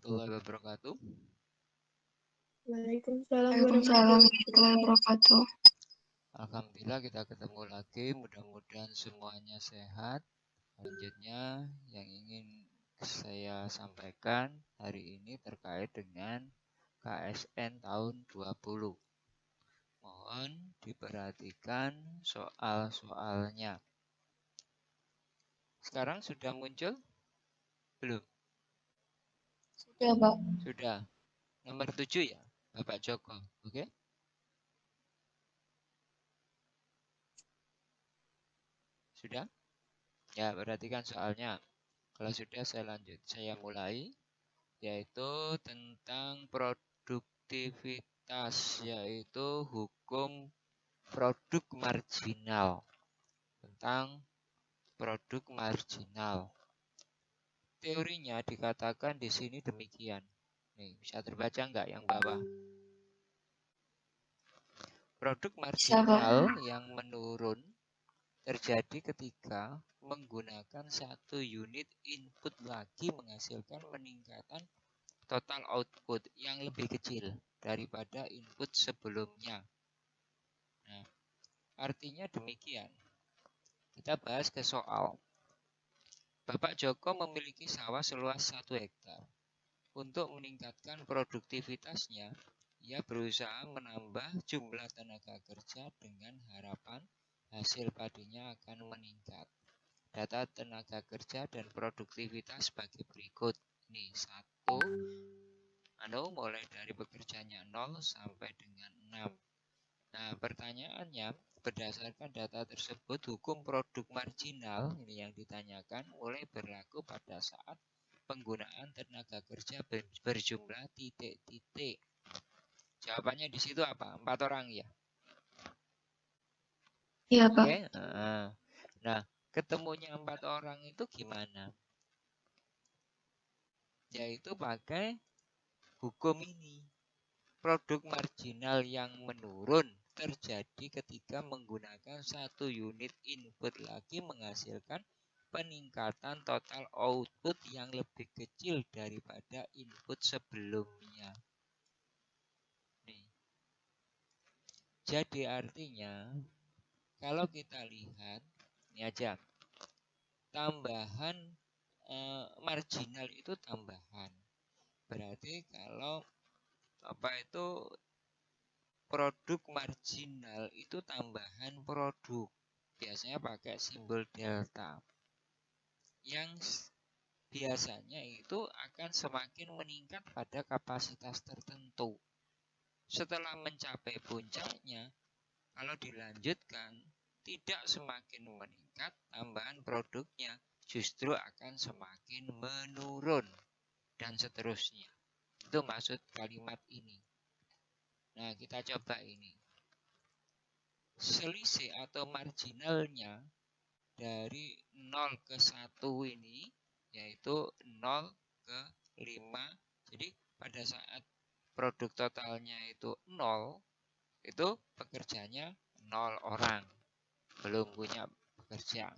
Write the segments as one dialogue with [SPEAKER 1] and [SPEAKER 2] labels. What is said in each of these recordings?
[SPEAKER 1] warahmatullahi wabarakatuh.
[SPEAKER 2] Waalaikumsalam warahmatullahi wabarakatuh.
[SPEAKER 1] Alhamdulillah kita ketemu lagi, mudah-mudahan semuanya sehat. Selanjutnya yang ingin saya sampaikan hari ini terkait dengan KSN tahun 20. Mohon diperhatikan soal-soalnya. Sekarang sudah muncul? Belum?
[SPEAKER 2] Sudah, Pak.
[SPEAKER 1] Sudah. Nomor 7 ya, Bapak Joko. Oke? Sudah? Ya, perhatikan soalnya. Kalau sudah saya mulai, yaitu tentang produktivitas, yaitu hukum produk marginal. Tentang produk marginal. Teorinya dikatakan di sini demikian. Nih, bisa terbaca nggak yang bawah? Produk marginal yang menurun terjadi ketika menggunakan satu unit input lagi menghasilkan peningkatan total output yang lebih kecil daripada input sebelumnya. Nah, artinya demikian. Kita bahas ke soal. Bapak Joko memiliki sawah seluas 1 hektar. Untuk meningkatkan produktivitasnya, ia berusaha menambah jumlah tenaga kerja dengan harapan hasil padinya akan meningkat. Data tenaga kerja dan produktivitas sebagai berikut. Ini 1, mulai dari bekerjanya 0 sampai dengan 6. Nah, pertanyaannya, berdasarkan data tersebut, hukum produk marginal, ini yang ditanyakan, mulai berlaku pada saat penggunaan tenaga kerja berjumlah titik-titik. Jawabannya di situ apa? 4 orang ya?
[SPEAKER 2] Iya, Pak.
[SPEAKER 1] Oke. Nah, ketemunya 4 orang itu gimana? Yaitu pakai hukum ini. Produk marginal yang menurun terjadi ketika menggunakan satu unit input lagi menghasilkan peningkatan total output yang lebih kecil daripada input sebelumnya. Nih. Jadi artinya kalau kita lihat ini aja, tambahan marginal itu tambahan. Berarti kalau produk marginal itu tambahan produk, biasanya pakai simbol delta, yang biasanya itu akan semakin meningkat pada kapasitas tertentu. Setelah mencapai puncaknya, kalau dilanjutkan tidak semakin meningkat, tambahan produknya justru akan semakin menurun dan seterusnya. Itu maksud kalimat ini. Nah, kita coba ini. Selisih atau marginalnya dari 0 ke 1 ini, yaitu 0 ke 5. Jadi pada saat produk totalnya itu 0, itu pekerjanya 0 orang. Belum punya pekerja.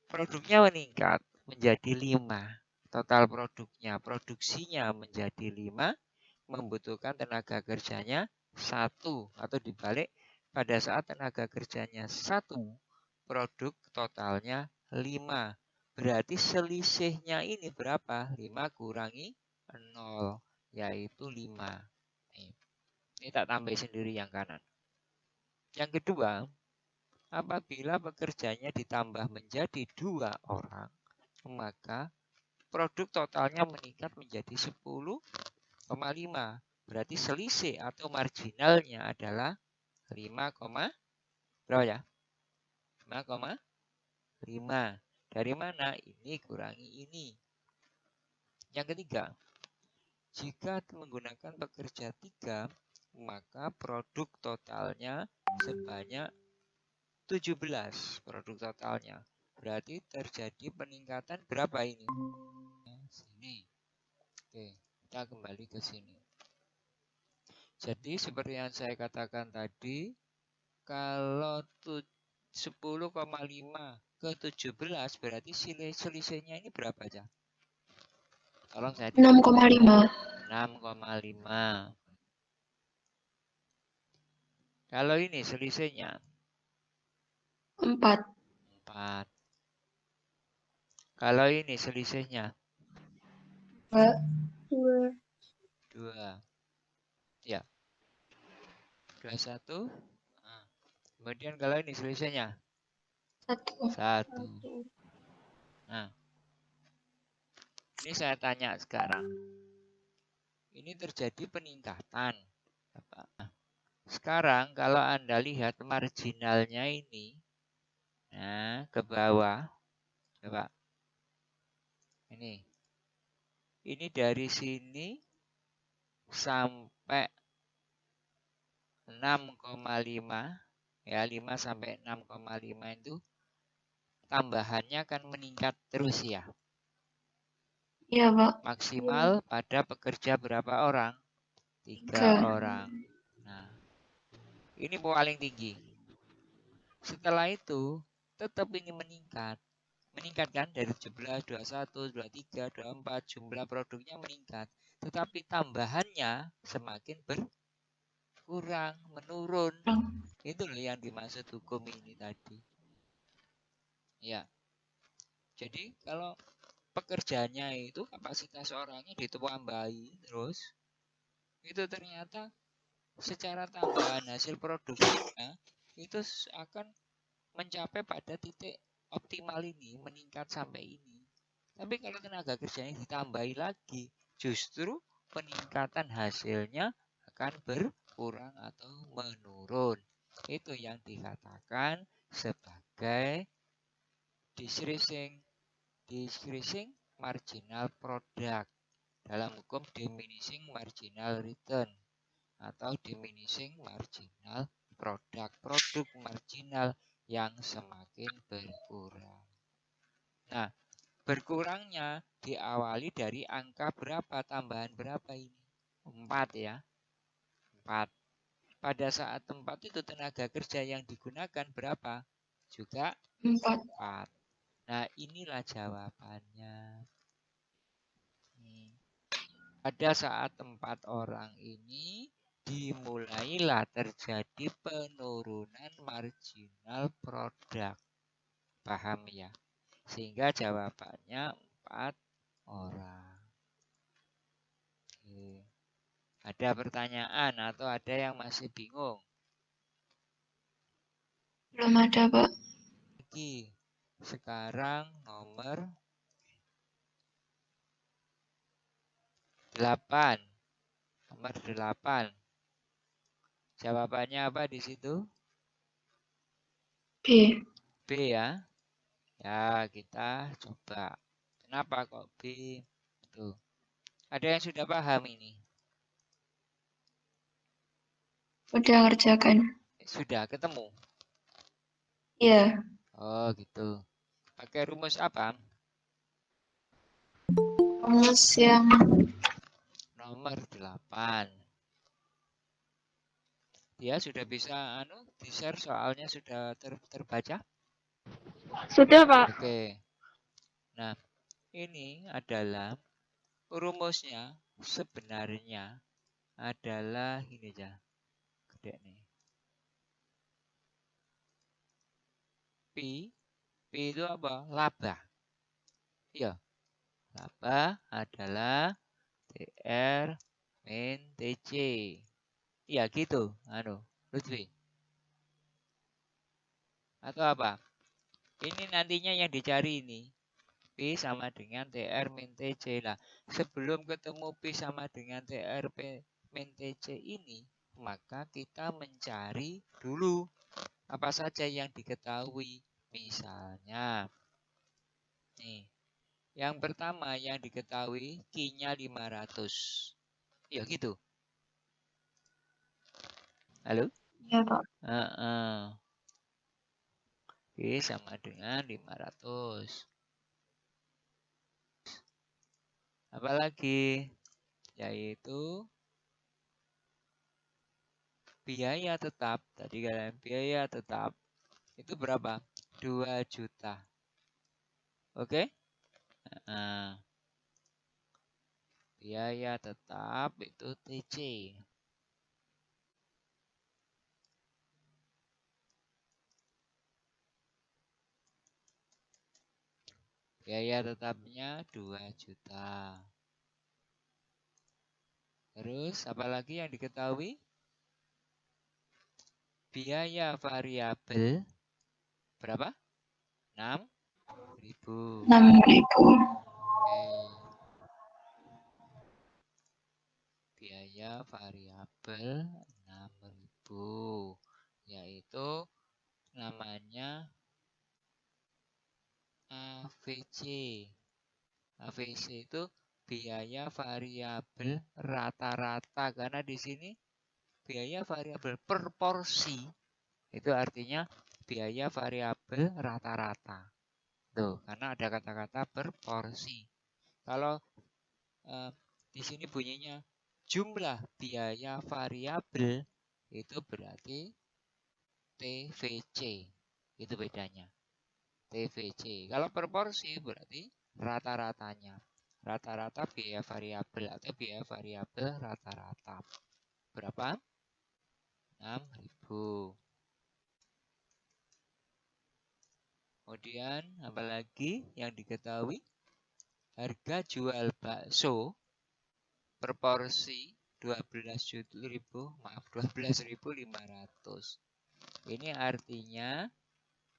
[SPEAKER 1] Produknya meningkat menjadi 5. Total produksinya menjadi 5, membutuhkan tenaga kerjanya 1, atau dibalik, pada saat tenaga kerjanya 1, produk totalnya 5. Berarti selisihnya ini berapa? 5 kurangi 0, yaitu 5. Ini tak tambah sendiri yang kanan. Yang kedua, apabila pekerjanya ditambah menjadi 2 orang, maka produk totalnya meningkat menjadi 10,5. Berarti selisih atau marginalnya adalah 5, berapa ya? 5,5. Dari mana? Ini kurangi ini. Yang ketiga, jika menggunakan pekerja 3, maka produk totalnya sebanyak 17 produk totalnya. Berarti terjadi peningkatan berapa ini? Sini. Oke, kita kembali ke sini. Jadi seperti yang saya katakan tadi, kalau 10,5 ke 17 berarti selisihnya ini berapa aja? Tolong saya
[SPEAKER 2] 6,5.
[SPEAKER 1] 6,5. Kalau ini selisihnya
[SPEAKER 2] 4.
[SPEAKER 1] 4. Kalau ini selisihnya
[SPEAKER 2] 2.
[SPEAKER 1] 2. Ya. 21. Nah. Kemudian kalau ini selisihnya 1. Nah. Ini saya tanya sekarang. Ini terjadi peningkatan. Nah, sekarang kalau Anda lihat marginalnya ini, nah ke bawah, coba. Ini dari sini sampai 6,5, ya 5 sampai 6,5 itu tambahannya akan meningkat terus ya.
[SPEAKER 2] Iya, Pak.
[SPEAKER 1] Maksimal pada pekerja berapa orang? 3 orang. Nah, ini paling tinggi. Setelah itu, tetap ini meningkat. Meningkat kan dari 17, 21, 23, 24, jumlah produknya meningkat. Tetapi tambahannya semakin berkurang, menurun. Itu loh yang dimaksud hukum ini tadi. Ya. Jadi kalau pekerjaannya itu kapasitas orangnya ditambahi terus, itu ternyata secara tambahan hasil produksinya itu akan mencapai pada titik optimal ini, meningkat sampai ini. Tapi kalau tenaga kerjanya ditambahi lagi, justru peningkatan hasilnya akan berkurang atau menurun. Itu yang dikatakan sebagai decreasing marginal product dalam hukum diminishing marginal return atau diminishing marginal produk marginal yang semakin berkurang. Nah, berkurangnya diawali dari angka berapa, tambahan berapa ini? 4 ya. 4. Pada saat 4 itu tenaga kerja yang digunakan berapa? Juga 4. Nah, inilah jawabannya. Pada saat 4 orang ini dimulailah terjadi penurunan marginal produk. Paham ya? Sehingga jawabannya 4 orang. Oke. Ada pertanyaan atau ada yang masih bingung?
[SPEAKER 2] Belum ada, Pak.
[SPEAKER 1] Lagi. Sekarang nomor 8. Nomor 8. Jawabannya apa di situ?
[SPEAKER 2] B.
[SPEAKER 1] B ya. Ya, kita coba. Kenapa kok B? Tuh. Ada yang sudah paham ini?
[SPEAKER 2] Udah ngerjakan.
[SPEAKER 1] Sudah ketemu?
[SPEAKER 2] Iya.
[SPEAKER 1] Oh, gitu. Pakai rumus apa?
[SPEAKER 2] Rumus yang
[SPEAKER 1] Nomor 8. Dia sudah bisa di-share soalnya sudah terbaca?
[SPEAKER 2] sudah, Pak.
[SPEAKER 1] Oke. Nah, ini adalah rumusnya sebenarnya adalah ini aja. Gede nih. P itu apa? Laba. Iya. Laba adalah TR min TC. Iya gitu. Lutfi. Atau apa? Ini nantinya yang dicari ini. P sama dengan TR min TC lah. Sebelum ketemu P sama dengan TR min TC ini, maka kita mencari dulu apa saja yang diketahui. Misalnya, nih, yang pertama yang diketahui Q-nya 500. Ya gitu. Halo?
[SPEAKER 2] Ya, Pak.
[SPEAKER 1] Q sama dengan 500. Apalagi? Yaitu biaya tetap. Tadi kalian biaya tetap. Itu berapa? 2 juta. Oke? Nah, Biaya tetap itu TC. Biaya tetapnya 2 juta. Terus apalagi yang diketahui? Biaya variabel berapa? 6.000.
[SPEAKER 2] 6.000.
[SPEAKER 1] Oke. Biaya variabel 6.000, yaitu namanya AVC. AVC itu biaya variabel rata-rata, karena di sini biaya variabel per porsi itu artinya biaya variabel rata-rata. Tuh, karena ada kata-kata per porsi. Kalau di sini bunyinya jumlah biaya variabel, itu berarti TVC. Itu bedanya. TVC. Kalau per porsi berarti rata-ratanya. Rata-rata biaya variabel atau biaya variabel rata-rata. Berapa? 6.000. Kemudian apalagi yang diketahui? Harga jual bakso per porsi 12.500. Ini artinya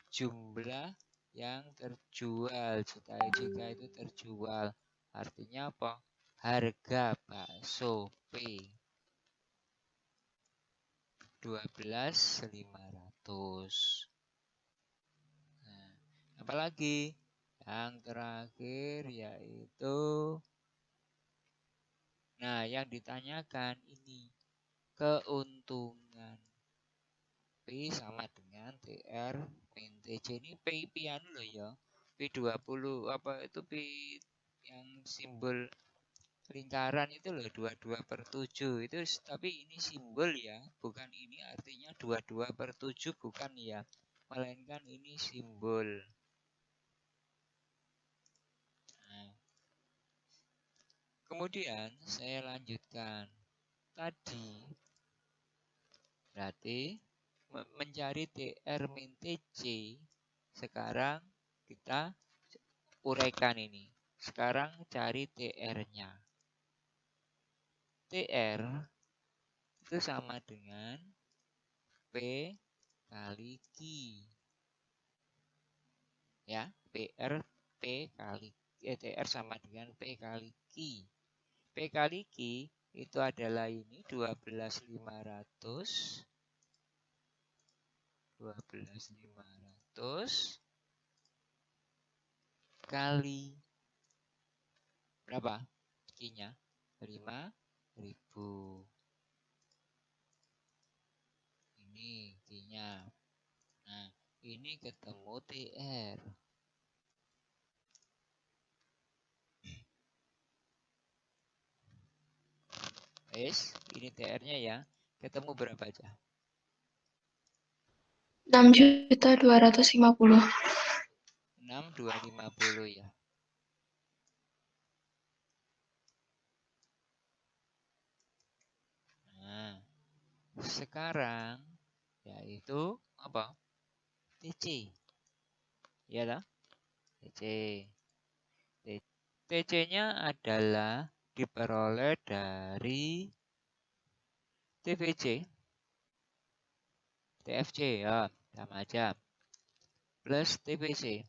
[SPEAKER 1] jumlah yang terjual. Jika itu terjual, artinya apa? Harga bakso P 12.500. Nah, apalagi yang terakhir yaitu, nah yang ditanyakan ini keuntungan. P sama dengan TR min TC. Ini P piano loh ya. P20 apa itu P yang simbol lingkaran itu loh, 22/7 itu, tapi ini simbol ya, bukan ini artinya 22/7, bukan ya, melainkan ini simbol. Nah, kemudian saya lanjutkan tadi, berarti mencari TR min TC. Sekarang kita uraikan ini. Sekarang cari TR-nya. TR itu sama dengan P kali Q. Ya, TR sama dengan P kali Q. P kali Q itu adalah ini 12.500 kali berapa? Q-nya 5.000. Ini Q-nya. Nah, ini ketemu TR. Ini TR-nya ya. Ketemu berapa aja?
[SPEAKER 2] 6.250.
[SPEAKER 1] 6.250 ya. Nah, sekarang yaitu apa? TC. Ya lah, TC. TC-nya adalah diperoleh dari TVC. TFC ya, sama aja. Plus TVC.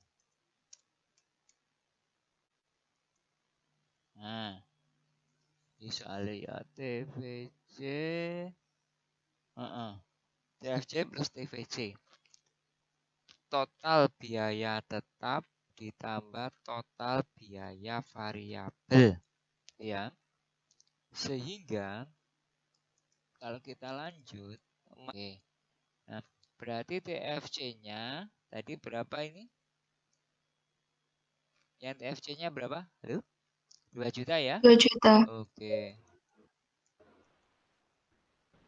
[SPEAKER 1] Nah, di soalnya ya TVC. TFC plus TVC. Total biaya tetap ditambah total biaya variabel. Ya. Sehingga kalau kita lanjut, oke. Nah, berarti TFC-nya tadi berapa ini? Yang TFC-nya berapa? Halo? 2 juta ya?
[SPEAKER 2] 2 juta.
[SPEAKER 1] Oke.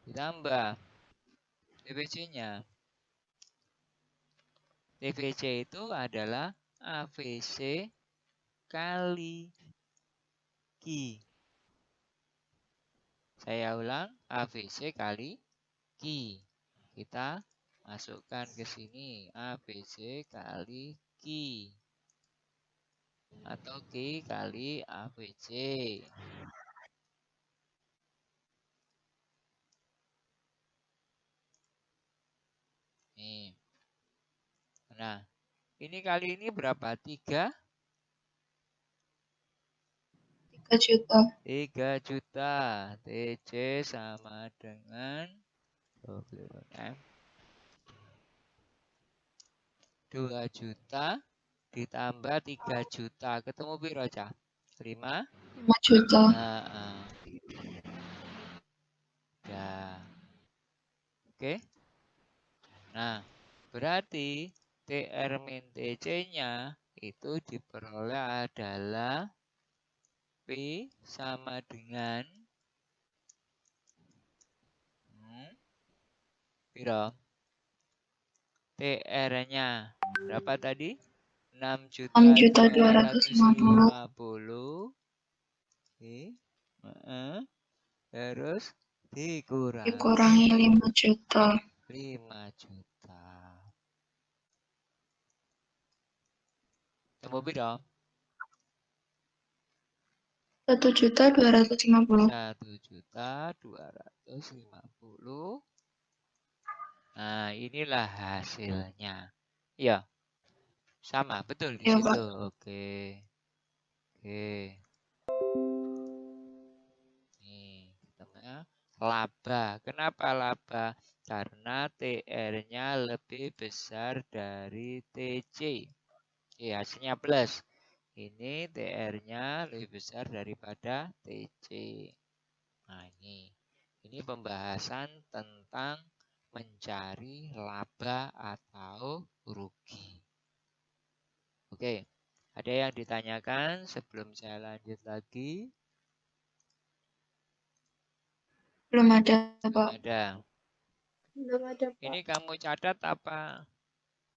[SPEAKER 1] Ditambah TVC-nya. TVC itu adalah AVC kali Q. Saya ulang, ABC kali Q. Kita masukkan ke sini, ABC kali Q. Atau Q kali ABC. Nih. Nah, ini kali ini berapa? 3?
[SPEAKER 2] 3 juta.
[SPEAKER 1] 3 juta. TC sama dengan 2 juta ditambah 3 juta. Ketemu piro, Cah? 5?
[SPEAKER 2] 5 juta.
[SPEAKER 1] Nah, ya. Oke. Nah, berarti TR min TC-nya itu diperoleh adalah P sama dengan piro? TR-nya berapa tadi?
[SPEAKER 2] 6.250.000.
[SPEAKER 1] Oke. Terus
[SPEAKER 2] Dikurangi 5 juta.
[SPEAKER 1] 5 juta. Temu piro?
[SPEAKER 2] 1.250.000.
[SPEAKER 1] 1.250.000. Nah, inilah hasilnya. Ya, sama, betul di
[SPEAKER 2] Ya,
[SPEAKER 1] situ.
[SPEAKER 2] Pak.
[SPEAKER 1] Oke. Oke. Nih, teman, laba. Kenapa laba? Karena TR-nya lebih besar dari TC. Oke, hasilnya plus. Ini TR-nya lebih besar daripada TC. Nah, ini pembahasan tentang mencari laba atau rugi. Oke, ada yang ditanyakan sebelum saya lanjut lagi?
[SPEAKER 2] Belum ada,
[SPEAKER 1] Belum
[SPEAKER 2] Pak.
[SPEAKER 1] ada.
[SPEAKER 2] Belum ada, Pak.
[SPEAKER 1] Ini kamu catat apa